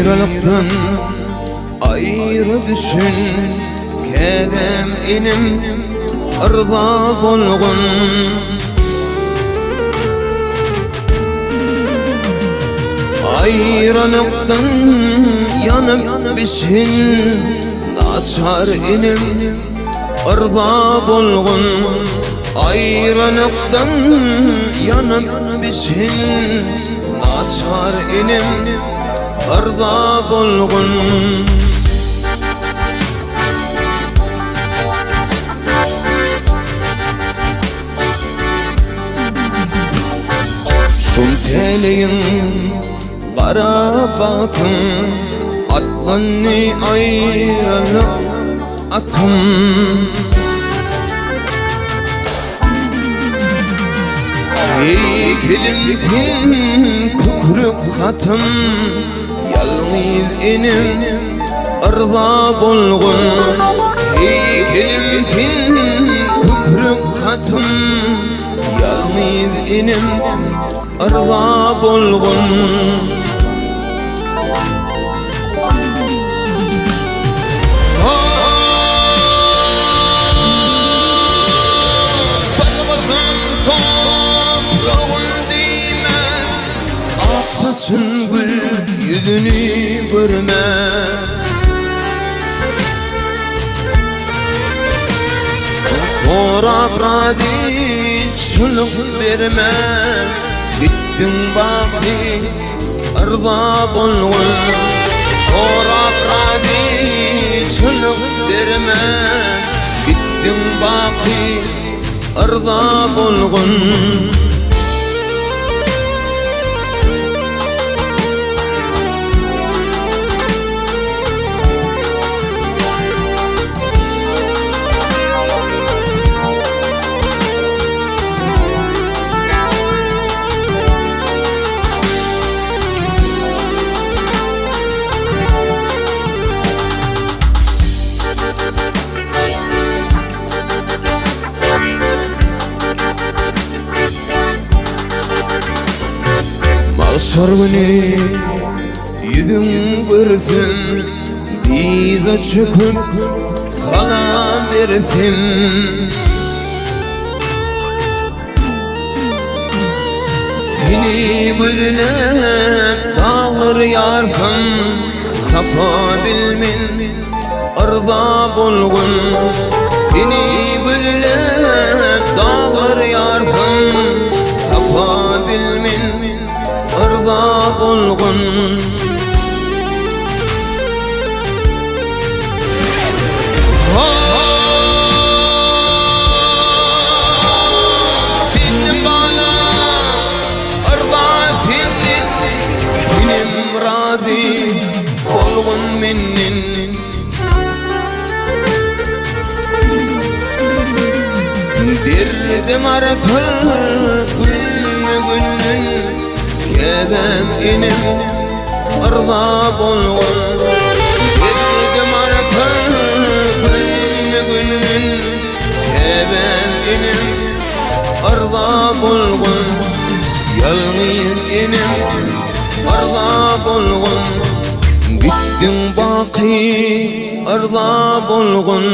Ayrılıktan ayrı düşün, kedem inim ırda bolgun. Ayrılıktan yanıp bişin, naçar inim ırda bolgun. Ayrılıktan yanıp bişin, naçar inim ırda bolgun. Şum teleyin kara batın, atlanı ayrılık atım. Heykelimsin kukruk hatım, yalnız inim ırda bolgun. Heykelimsin kukruk hatım, yalnız inim ırda bolgun. Süngül yüzünü görme, sonra bradi çuluk verme. Gittin baki ırda bolgun, sonra bradi çuluk verme. Gittin baki ırda bolgun. Sorguni yüzün görsün, bize çıkıp salam versin. Seni güdülep dağlar yarsın, tapabilmin ırda bolgun. Seni güdülep dağlar yarsın, tapabilmin ırda bolgun. Benim bana ırda senim razı bolgun menin. Derdim artık günün, kedem inim ırda bolgun. Derdim artık günün, kedem inim ırda bolgun. Yalnız inim ırda bolgun. Gittin baki ırda bolgun.